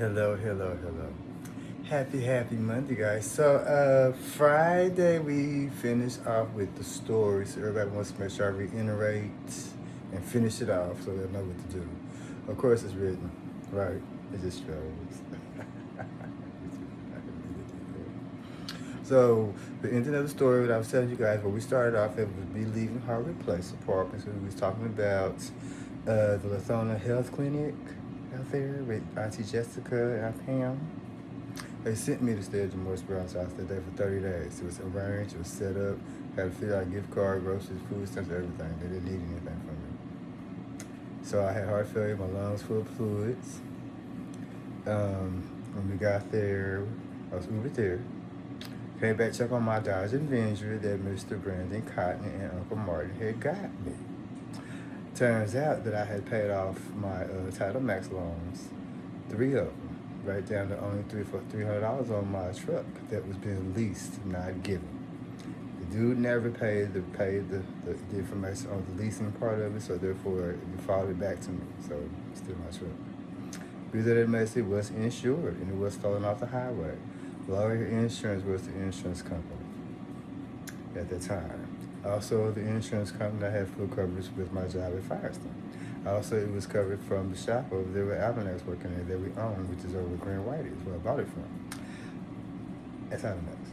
Hello, hello, hello. Happy Monday, guys. So, Friday we finished off with the story. So everybody wants to make sure I reiterate and finish it off so they'll know what to do. Of course, it's written, right? It just shows. So, the ending of the story, what I was telling you guys, where we started off, it was me leaving Harvard Place Apartments. So we was talking about the Lathona Health Clinic out there with Auntie Jessica and Aunt Pam. They sent me to stay at Morris Brown's house that day for 30 days. It was arranged, it was set up, had to figure out gift card, groceries, food stamps, everything. They didn't need anything from me. So I had heart failure, my lungs full of fluids. When we got there, I was Uber there. Came back, check on my Dodge Avenger that Mr. Brandon Cotton and Uncle Martin had got me. Turns out that I had paid off my Title Max loans, 3 of them, right down to only $300 on my truck that was being leased, not given. The dude never paid the information on the leasing part of it, so therefore it followed back to me. So it's still my truck. Because that mess, it was insured and it was stolen off the highway. Lawyer Insurance was the insurance company at that time. Also, the insurance company, I had full coverage with my job at Firestone. Also, it was covered from the shop over there where Avanex working there that we own, which is over Green Whitey. That's where I bought it from. That's Avanex.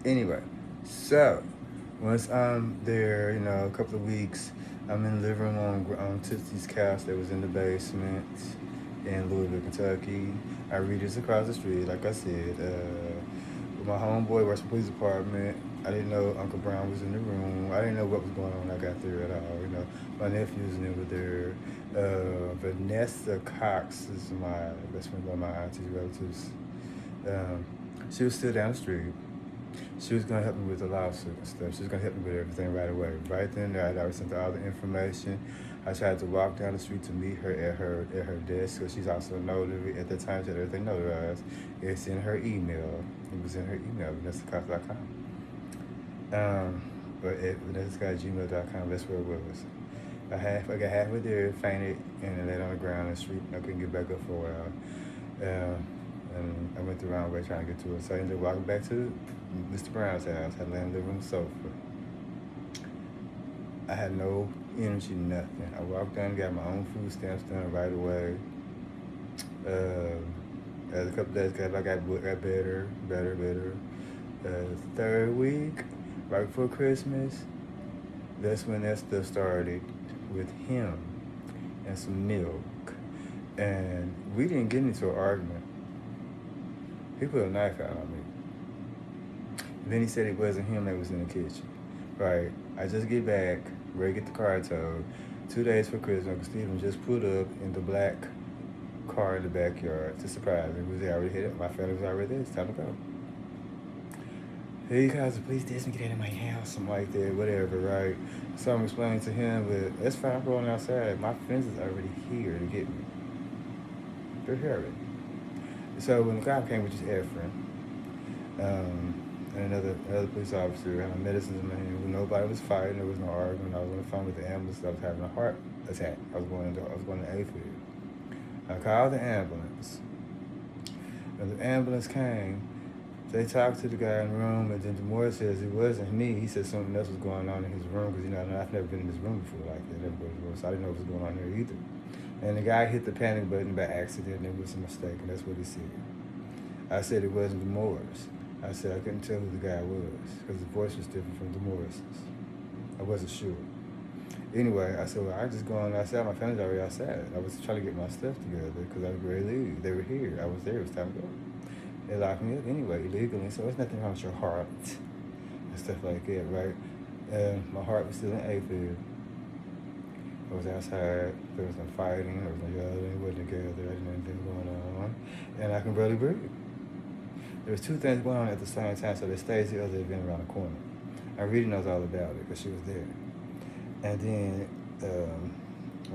Anyway, so once I'm there, a couple of weeks, I'm in the living room on Tootsie's couch that was in the basement in Louisville, Kentucky. I read this across the street, like I said. My homeboy works for the police department. I didn't know Uncle Brown was in the room. I didn't know what was going on when I got there at all. My nephews and them were there. Vanessa Cox is my best friend, one of my auntie's relatives. She was still down the street. She was going to help me with the lawsuit and stuff. She was going to help me with everything right away. Right then, I already sent her all the information. I tried to walk down the street to meet her at her desk, because she's also a notary. At the time, she had everything notarized. It's in her email. It was in her email, vanessacox.com. But at vanessacox@gmail.com, that's where it was. I got halfway there, fainted, and laid on the ground in the street. I couldn't get back up for a while. And I went the wrong way trying to get to it. So I ended up walking back to Mr. Brown's house. I lay in the living room sofa. I had no energy, nothing. I walked down and got my own food stamps done right away. As a couple days ago, I got better. Third week, right before Christmas, that's when that stuff started with him and some milk. And we didn't get into an argument. He put a knife out on me. And then he said it wasn't him that was in the kitchen. Right. I just get back, ready to get the car towed. 2 days for Christmas, Uncle Stephen just put up in the black car in the backyard to surprise me. Was already hit up. My family was already there. It's time to go. He calls the police, Dezmond, get out of my house, something like that, whatever, right? So I'm explaining to him, but that's fine, I'm going outside. My friends is already here to get me. They're here already. So when the cop came, which is Efren, and another police officer, I had my medicines in my hand. Nobody was fighting. There was no argument. I was on the phone with the ambulance. I was having a heart attack. I was going to AFib. I called the ambulance. When the ambulance came, they talked to the guy in the room, and then Demore says it wasn't me. He said something else was going on in his room, because I've never been in his room before like that. So I didn't know what was going on there either. And the guy hit the panic button by accident, and it was a mistake, and that's what he said. I said it wasn't Demore's. I said I couldn't tell who the guy was, because the voice was different from Demore's. I wasn't sure. Anyway, I said, well, I just going outside. My family's already outside. I was trying to get my stuff together, because I was ready to leave. They were here. I was there. It was time to go. They locked me up anyway, illegally, so there's nothing wrong with your heart and stuff like that, right? My heart was still in AFib. I was outside. There was no fighting. There was no yelling. It wasn't together. There wasn't anything going on. And I can barely breathe. There was 2 things going on at the same time, so there stays the other event around the corner. And Rita knows all about it, because she was there. And then,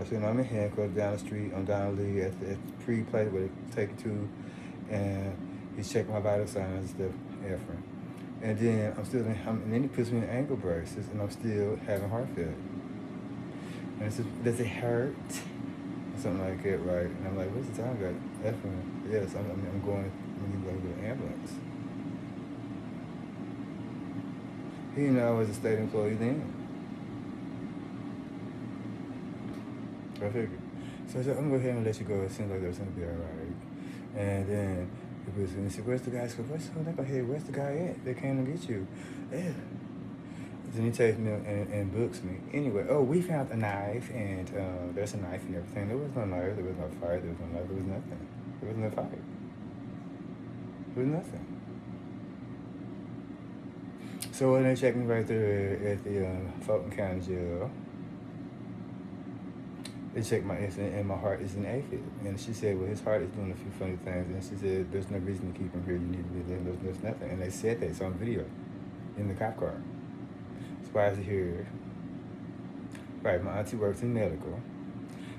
I said, I'm in handcuffs down the street on Donnelly at the pre-place where they take you to, and he's checking my vital signs and stuff, Efren. And then and then he puts me in ankle braces, and I'm still having heart failure. And I said, does it hurt? I something like that, right? And I'm like, what's the time got? Yes, I'm going, we need to go to the ambulance. He didn't know I was a state employee then. I figured. So I said, I'm going to go ahead and let you go. It seems like there's going to be all right. And then he said, where's the guy? I said, where's the guy at? They came to get you. Yeah. Then he takes me and books me. Anyway, we found a knife, and there's a knife and everything. There was no knife, there was no fight, there was no knife, there was nothing. There was no fight. There was nothing. So when they checked me right there at the Fulton County Jail, they checked my insulin, and my heart is in AFib. And she said, well, his heart is doing a few funny things. And she said, there's no reason to keep him here. You need to be there. There's nothing. And they said that. It's on video in the cop car. Why is he here? Right, my auntie works in medical.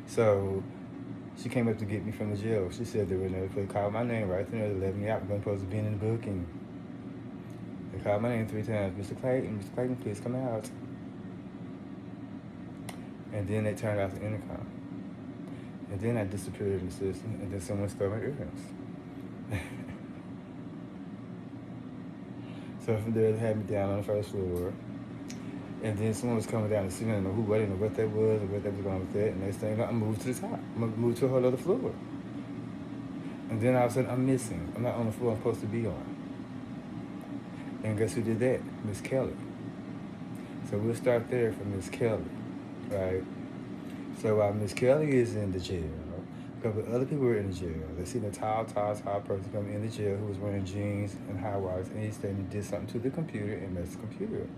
So she came up to get me from the jail. She said they were never supposed to call my name right there. They let me out. I'm supposed to be in the booking. They called my name 3 times. Mr. Clayton, please come out. And then they turned off the intercom. And then I disappeared in the system. And then someone stole my earrings. So from there, they had me down on the first floor. And then someone was coming down the ceiling. I didn't know who, I didn't know what that was or what that was going with that. And next thing I moved to the top. I moved to a whole other floor. And then all of a sudden, I'm missing. I'm not on the floor I'm supposed to be on. And guess who did that? Miss Kelly. So we'll start there for Miss Kelly, right? So while Miss Kelly is in the jail, a couple of other people were in the jail. They seen a tall person come in the jail who was wearing jeans and high waters, and he said he did something to the computer and messed the computer up.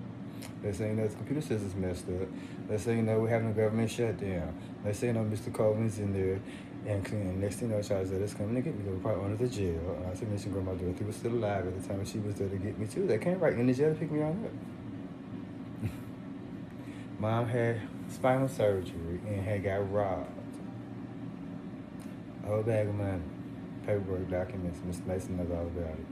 Let's say, the computer system's messed up. Let's say, we're having a government shutdown. Let's say, Mr. Coleman's in there and next thing Charles said, it's coming to get me. They were probably under the jail. And I said, Miss Grandma Dorothy was still alive at the time, and she was there to get me too. They came right in the jail to pick me on up. Mom had spinal surgery and had got robbed. A whole bag of money, paperwork, documents. Miss Mason knows all about it.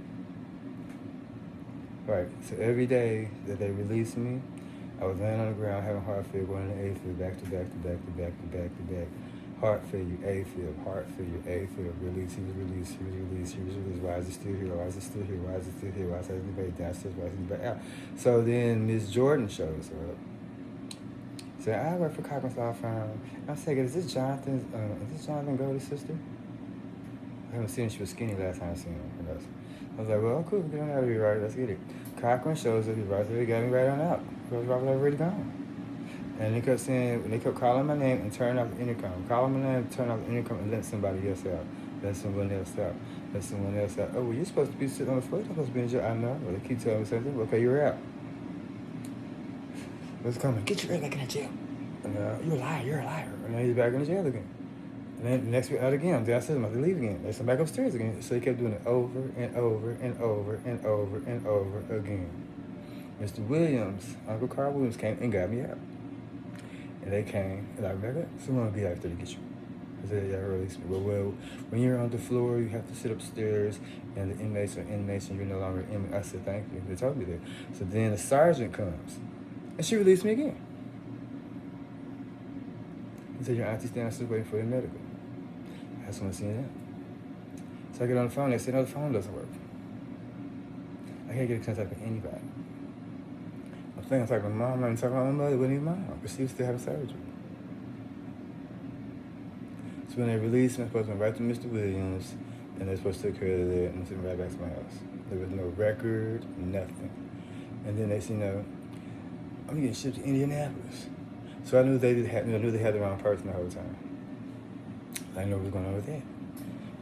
Right, so every day that they released me, I was laying on the ground having heart failure, going into AFib, back to back. Heart failure, AFib, heart failure, AFib, release, he was released. Why is he still here? Why is anybody downstairs? Why is anybody out? So then Miss Jordan shows up. Said, I work for Cochran's Law Firm. I'm saying, is this Jonathan Goldie's sister? I haven't seen her. She was skinny last time I seen her. I was like, well, cool, get on out of here, right? Let's get it. Cochran shows up, he's right there, he got me right on out. I was already gone. And they kept calling my name and turning off the intercom. Calling my name, turn off the intercom, and let somebody else out. Let someone else out. Oh, well, you're supposed to be sitting on the floor. You're supposed to be in jail. I know. Well, they keep telling me something. Okay, you're out. Let's come and get your back in the jail. And you're a liar. And then he's back in the jail again. And then the next week out again, I'm downstairs, I'm about to leave again. They sent back upstairs again. So he kept doing it over and over again. Mr. Williams, Uncle Carl Williams came and got me out. And they came, and I remember, someone will be after to get you. I said, yeah, release me. Well, when you're on the floor, you have to sit upstairs, and the inmates are inmates, and you're no longer an inmate. I said, thank you. They told me that. So then the sergeant comes, and she released me again. He said, your auntie's downstairs waiting for your medical. I just want to see that. So I get on the phone, they said, no, the phone doesn't work. I can't get in contact with anybody. I'm thinking, I'm talking to my mom, I'm talking to my mother, wasn't even mom, because she was still having surgery. So when they released me, I'm supposed to go right to Mr. Williams, and they're supposed to take care of that, and send me right back to my house. There was no record, nothing. And then they said, I'm getting shipped to Indianapolis. So I knew they had the wrong person the whole time. I didn't know what was going on with that.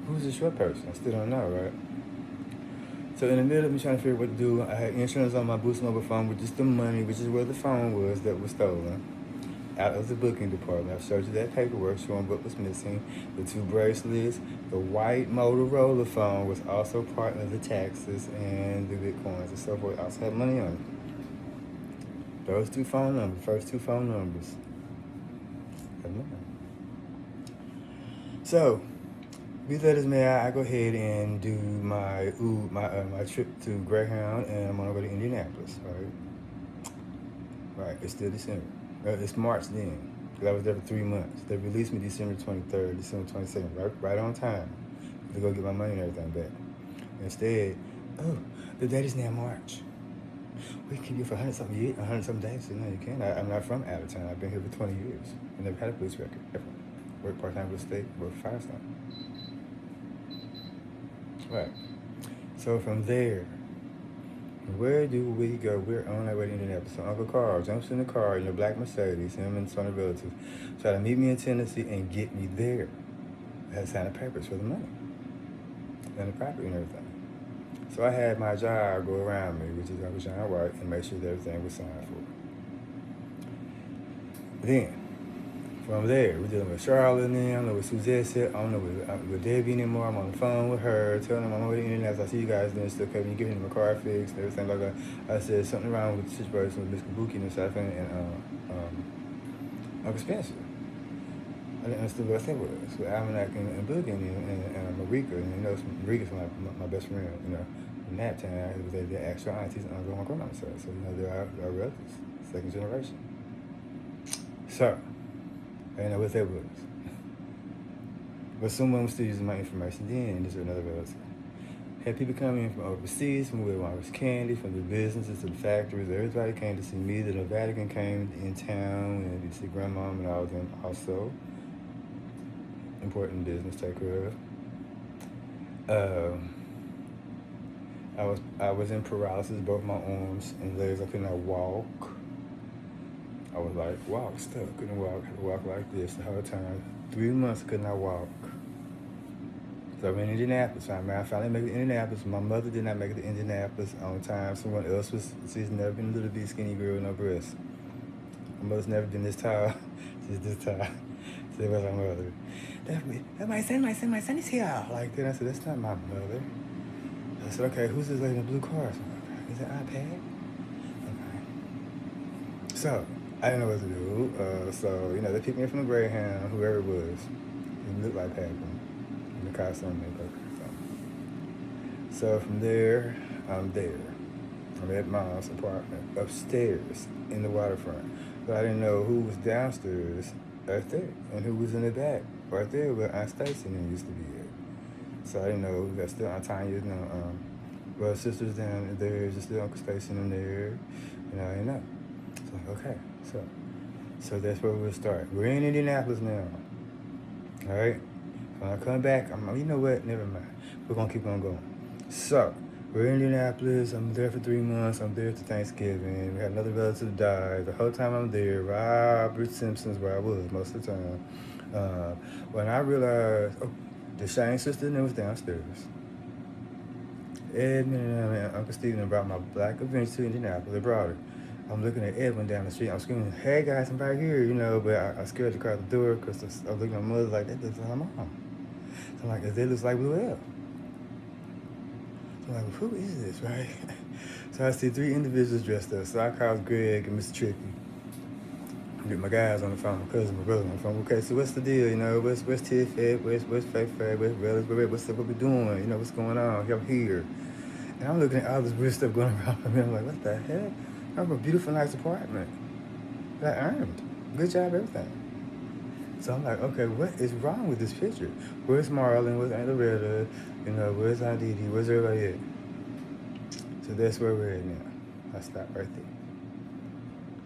Who's this short person? I still don't know, right? So in the middle of me trying to figure out what to do, I had insurance on my Boost Mobile phone, which is the money, which is where the phone was that was stolen, out of the booking department. I showed you that paperwork showing what was missing, the 2 bracelets, the white Motorola phone was also part of the taxes, and the Bitcoins and so forth. I also had money on it. Those 2 phone numbers, first 2 phone numbers. So, be that as may I go ahead and do my trip to Greyhound, and I'm gonna go to Indianapolis, right? Right, it's still December. It's March then. because I was there for 3 months. They released me December 23rd, December 22nd, right on time to go get my money and everything back. Instead, oh, the date is now March. We can keep you for 100-something days. So no, you can't. I'm not from out of town. I've been here for 20 years. I never had a police record, ever. Worked part-time with the state, worked for Firestone. Right. So from there, where do we go? We're on our way to Indianapolis. So Uncle Carl jumps in the car in a black Mercedes, him and some of the relatives, try to meet me in Tennessee and get me there. I had to sign the papers for the money and the property and everything. So I had my job go around me, which is Uncle John White, and make sure that everything was signed for. Then, from there, we're dealing with Charlotte and them. I don't know what Suzette said. I don't know with Debbie anymore. I'm on the phone with her, telling them I'm over the Indianapolis. I see you guys doing stuff. When you give him a car fixed and everything like that. I said something wrong with the situation with Miss Kabuki and stuff and Uncle Spencer. I didn't understand what that was. With Almanac and Boogie and Marika. And you know, Marika's my best friend, you know. In that time, they're actual aunties and uncle on my grandma's side. So, you know, they're our relatives, second generation. So, I didn't know what that was. But someone was still using my information then. This is another relative. Had people coming in from overseas, from where I was candy, from the businesses to the factories. Everybody came to see me. The Vatican came in town and to see grandmom and all of them also. Important business to take care of. I was in paralysis, both my arms and legs. I could not walk. I was like, stuck, couldn't walk. Had to walk like this the whole time. 3 months I could not walk. So I'm in Indianapolis. I finally made it to Indianapolis. My mother did not make it to Indianapolis on time. Someone else was. She's never been a little bitty skinny girl with no breasts. My mother's never been this tall. She's this tall. So it was my mother. That's my son is here. Like that. I said, that's not my mother. I said, okay, who's this lady in the blue car? Is it iPad? Okay. So, I didn't know what to do. So, you know, they picked me up from the Greyhound, whoever it was. It looked like Pac-Man. In the costume makeup. So from there, I'm there. I'm at mom's apartment, upstairs in the waterfront. But I didn't know who was downstairs right there and who was in the back right there where Aunt Stacy used to be at. So I didn't know. That's still Aunt Tanya, you know, well, sisters down there, just still Uncle Stacy in there. You know, I didn't know. So like, okay, so that's where we'll start. We're in Indianapolis now. All right. When I come back, you know what? Never mind. We're gonna keep on going. So we're in Indianapolis. I'm there for 3 months. I'm there to Thanksgiving. We had another relative die. The whole time I'm there, Robert Simpson's where I was most of the time. When I realized, the Shane sister and them was downstairs. Edmund and Uncle Stephen brought my black Avenger to Indianapolis. They brought her. I'm looking at Edwin down the street. I'm screaming, hey guys, I'm right here, you know, but I scared to crack the door because I was looking at my mother like, that looks like my mom. So I'm like, that looks like Blue L. So I'm like, who is this, right? So I see 3 individuals dressed up. So I called Greg and Mr. Tricky. I get my guys on the phone, my cousin, my brother on the phone. Okay, so what's the deal, you know? Where's Tiff at? Where's Faith at? Where's Relish? What we doing? You know, what's going on? I'm here. And I'm looking at all this weird stuff going around me. I'm like, what the heck? I have a beautiful, nice apartment that I earned. Good job, everything. So I'm like, okay, what is wrong with this picture? Where's Marlon? Where's Aunt Loretta? Where's Aunt Didi? Where's everybody at? So that's where we're at now. I stop right